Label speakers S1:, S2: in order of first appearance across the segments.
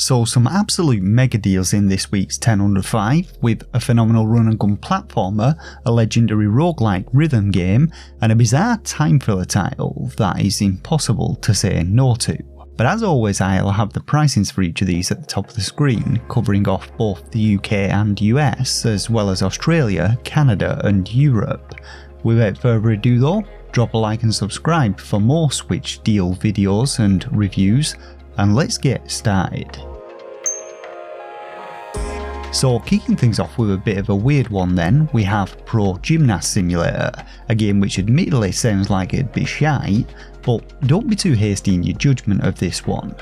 S1: So some absolute mega deals in this week's 10 Under 5, with a phenomenal run and gun platformer, a legendary roguelike rhythm game, and a bizarre time filler title that is impossible to say no to. But as always, I'll have the pricings for each of these at the top of the screen, covering off both the UK and US, as well as Australia, Canada and Europe. Without further ado though, drop a like and subscribe for more Switch deal videos and reviews, and let's get started. So kicking things off with a bit of a weird one then, we have Pro Gymnast Simulator, a game which admittedly sounds like it'd be shite, but don't be too hasty in your judgment of this one.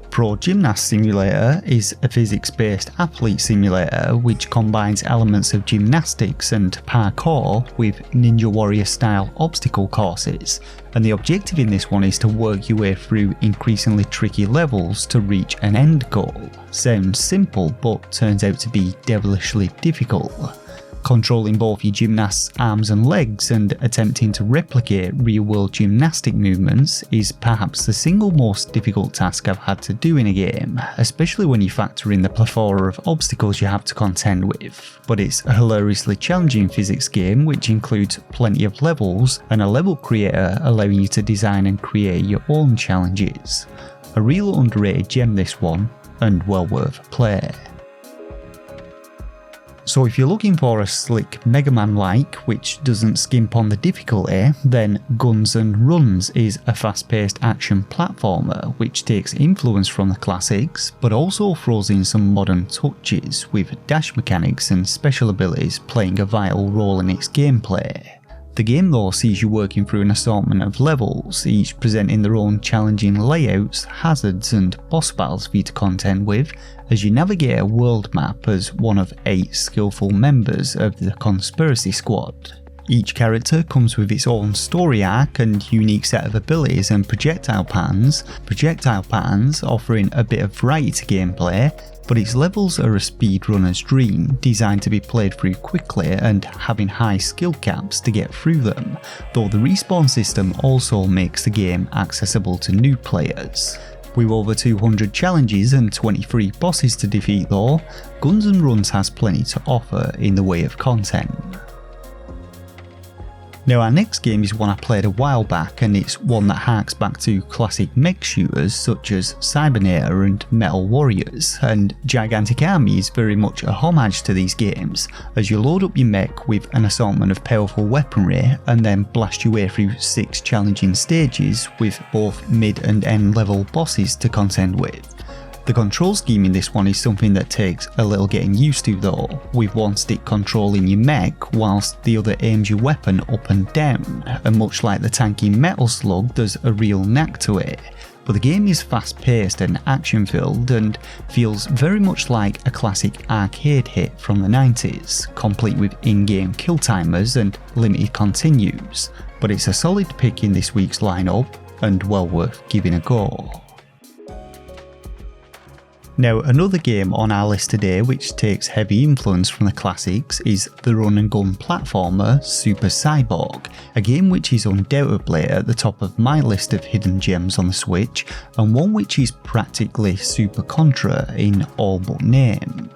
S1: Pro Gymnast Simulator is a physics-based athlete simulator which combines elements of gymnastics and parkour with Ninja Warrior style obstacle courses, and the objective in this one is to work your way through increasingly tricky levels to reach an end goal. Sounds simple but turns out to be devilishly difficult. Controlling both your gymnast's arms and legs and attempting to replicate real-world gymnastic movements is perhaps the single most difficult task I've had to do in a game, especially when you factor in the plethora of obstacles you have to contend with. But it's a hilariously challenging physics game which includes plenty of levels and a level creator allowing you to design and create your own challenges. A real underrated gem this one, and well worth a play. So if you're looking for a slick Mega Man-like which doesn't skimp on the difficulty, then Guns N' Runs is a fast-paced action platformer which takes influence from the classics but also throws in some modern touches, with dash mechanics and special abilities playing a vital role in its gameplay. The game though sees you working through an assortment of levels, each presenting their own challenging layouts, hazards and boss battles for you to contend with, as you navigate a world map as one of 8 skillful members of the Conspiracy Squad. Each character comes with its own story arc and unique set of abilities and projectile patterns offering a bit of variety to gameplay, but its levels are a speedrunner's dream, designed to be played through quickly and having high skill caps to get through them, though the respawn system also makes the game accessible to new players. With over 200 challenges and 23 bosses to defeat though, Guns N' Runs has plenty to offer in the way of content. Now our next game is one I played a while back, and it's one that harks back to classic mech shooters such as Cybernator and Metal Warriors, and Gigantic Army is very much a homage to these games, as you load up your mech with an assortment of powerful weaponry and then blast your way through 6 challenging stages with both mid and end level bosses to contend with. The control scheme in this one is something that takes a little getting used to though, with one stick controlling your mech whilst the other aims your weapon up and down, and much like the tanky Metal Slug, there's a real knack to it. But the game is fast paced and action filled and feels very much like a classic arcade hit from the 90s, complete with in-game kill timers and limited continues, but it's a solid pick in this week's lineup and well worth giving a go. Now another game on our list today which takes heavy influence from the classics is the run and gun platformer Super Cyborg, a game which is undoubtedly at the top of my list of hidden gems on the Switch, and one which is practically Super Contra in all but name.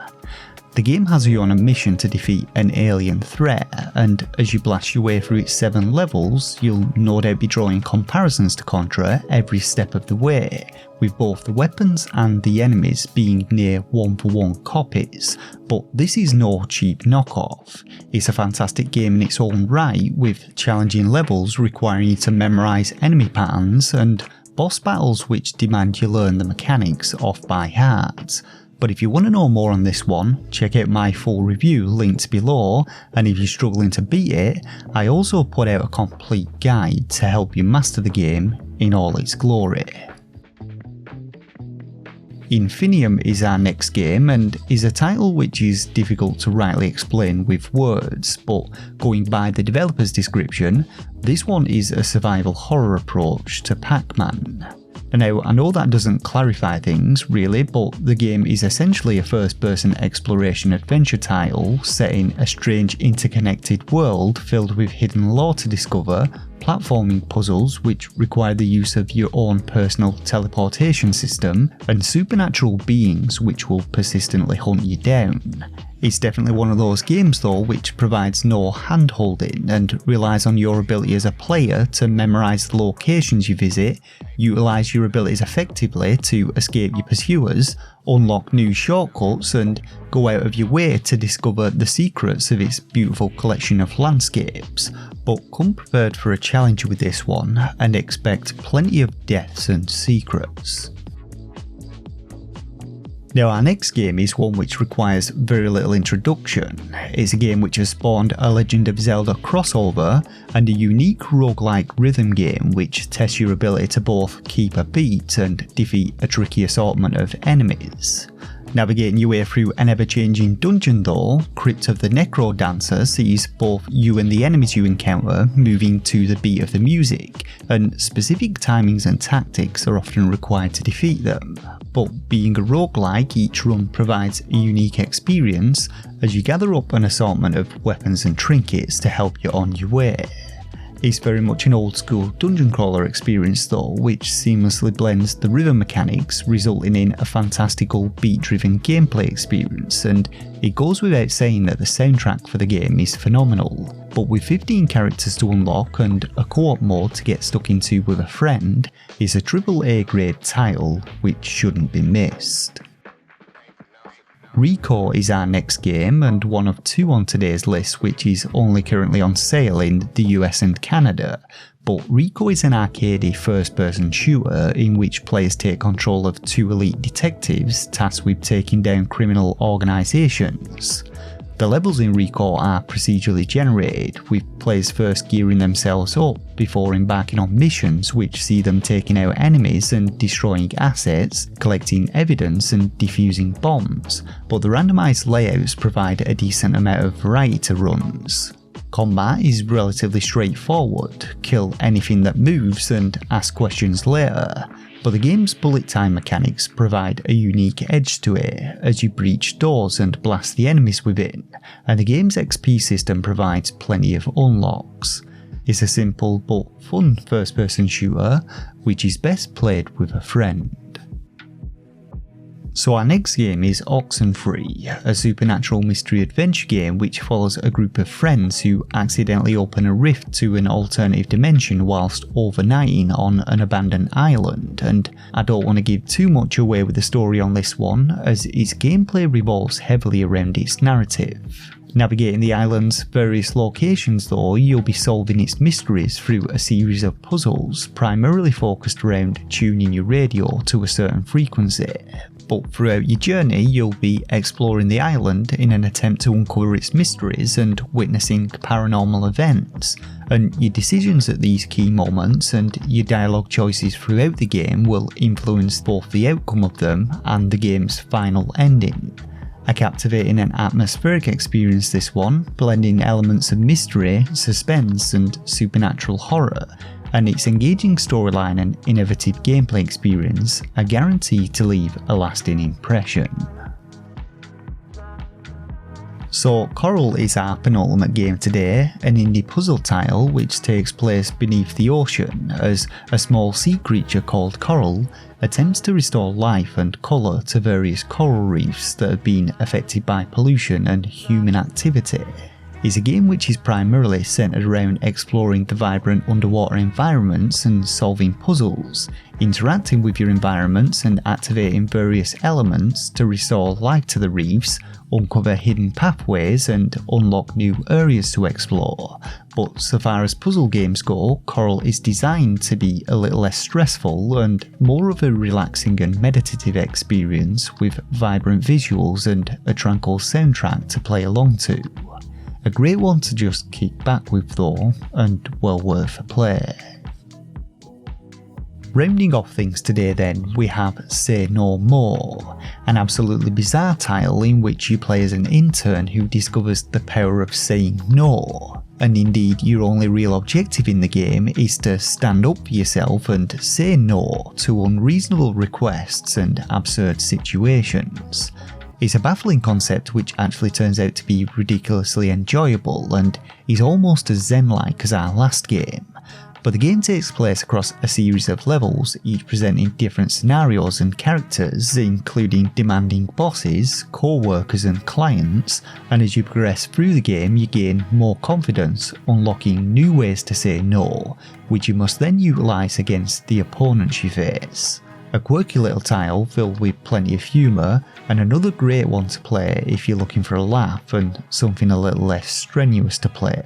S1: The game has you on a mission to defeat an alien threat, and as you blast your way through its 7 levels, you'll no doubt be drawing comparisons to Contra every step of the way, with both the weapons and the enemies being near 1-for-1 copies, but this is no cheap knockoff. It's a fantastic game in its own right, with challenging levels requiring you to memorise enemy patterns and boss battles which demand you learn the mechanics off by heart. But if you want to know more on this one, check out my full review linked below, and if you're struggling to beat it, I also put out a complete guide to help you master the game in all its glory. Infernium is our next game, and is a title which is difficult to rightly explain with words, but going by the developer's description, this one is a survival horror approach to Pac-Man. Now, I know that doesn't clarify things really, but the game is essentially a first-person exploration adventure title set in a strange interconnected world filled with hidden lore to discover, platforming puzzles which require the use of your own personal teleportation system, and supernatural beings which will persistently hunt you down. It's definitely one of those games though which provides no hand-holding and relies on your ability as a player to memorise the locations you visit, utilise your abilities effectively to escape your pursuers, unlock new shortcuts and go out of your way to discover the secrets of its beautiful collection of landscapes. But come prepared for a challenge with this one and expect plenty of deaths and secrets. Now our next game is one which requires very little introduction. It's a game which has spawned a Legend of Zelda crossover and a unique roguelike rhythm game which tests your ability to both keep a beat and defeat a tricky assortment of enemies. Navigating your way through an ever-changing dungeon though, Crypt of the NecroDancer sees both you and the enemies you encounter moving to the beat of the music, and specific timings and tactics are often required to defeat them. But being a roguelike, each run provides a unique experience as you gather up an assortment of weapons and trinkets to help you on your way. It's very much an old school dungeon crawler experience though, which seamlessly blends the rhythm mechanics, resulting in a fantastical beat driven gameplay experience, and it goes without saying that the soundtrack for the game is phenomenal. But with 15 characters to unlock and a co-op mode to get stuck into with a friend, it's a AAA grade title which shouldn't be missed. RICO is our next game and one of two on today's list which is only currently on sale in the US and Canada, but RICO is an arcadey first-person shooter in which players take control of two elite detectives tasked with taking down criminal organisations. The levels in RICO are procedurally generated, with players first gearing themselves up before embarking on missions which see them taking out enemies and destroying assets, collecting evidence and defusing bombs, but the randomised layouts provide a decent amount of variety to runs. Combat is relatively straightforward, kill anything that moves and ask questions later, but the game's bullet time mechanics provide a unique edge to it as you breach doors and blast the enemies within, and the game's XP system provides plenty of unlocks. It's a simple but fun first person shooter which is best played with a friend. So our next game is OXENFREE, a supernatural mystery adventure game which follows a group of friends who accidentally open a rift to an alternative dimension whilst overnighting on an abandoned island, and I don't want to give too much away with the story on this one as its gameplay revolves heavily around its narrative. Navigating the island's various locations though, you'll be solving its mysteries through a series of puzzles primarily focused around tuning your radio to a certain frequency. But throughout your journey you'll be exploring the island in an attempt to uncover its mysteries and witnessing paranormal events, and your decisions at these key moments and your dialogue choices throughout the game will influence both the outcome of them and the game's final ending. A captivating and atmospheric experience this one, blending elements of mystery, suspense and supernatural horror, and its engaging storyline and innovative gameplay experience are guaranteed to leave a lasting impression. So KORAL is our penultimate game today, an indie puzzle title which takes place beneath the ocean as a small sea creature called Coral attempts to restore life and colour to various coral reefs that have been affected by pollution and human activity. It's a game which is primarily centred around exploring the vibrant underwater environments and solving puzzles, interacting with your environments and activating various elements to restore life to the reefs, uncover hidden pathways and unlock new areas to explore. But so far as puzzle games go, KORAL is designed to be a little less stressful and more of a relaxing and meditative experience with vibrant visuals and a tranquil soundtrack to play along to. A great one to just kick back with though, and well worth a play. Rounding off things today then, we have Say No More, an absolutely bizarre title in which you play as an intern who discovers the power of saying no, and indeed your only real objective in the game is to stand up for yourself and say no to unreasonable requests and absurd situations. It's a baffling concept which actually turns out to be ridiculously enjoyable and is almost as zen-like as our last game. But the game takes place across a series of levels, each presenting different scenarios and characters, including demanding bosses, co-workers and clients, and as you progress through the game you gain more confidence, unlocking new ways to say no, which you must then utilise against the opponents you face. A quirky little tile filled with plenty of humour, and another great one to play if you're looking for a laugh and something a little less strenuous to play.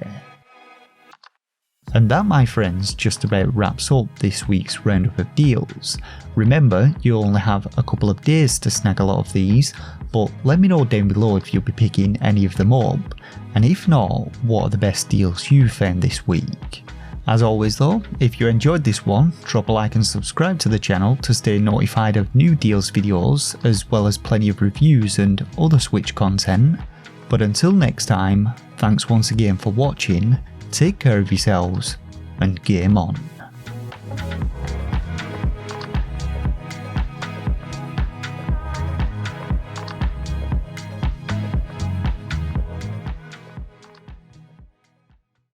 S1: And that, my friends, just about wraps up this week's roundup of deals. Remember, you only have a couple of days to snag a lot of these, but let me know down below if you'll be picking any of them up, and if not, what are the best deals you found this week. As always though, if you enjoyed this one, drop a like and subscribe to the channel to stay notified of new deals videos, as well as plenty of reviews and other Switch content. But until next time, thanks once again for watching, take care of yourselves, and game on.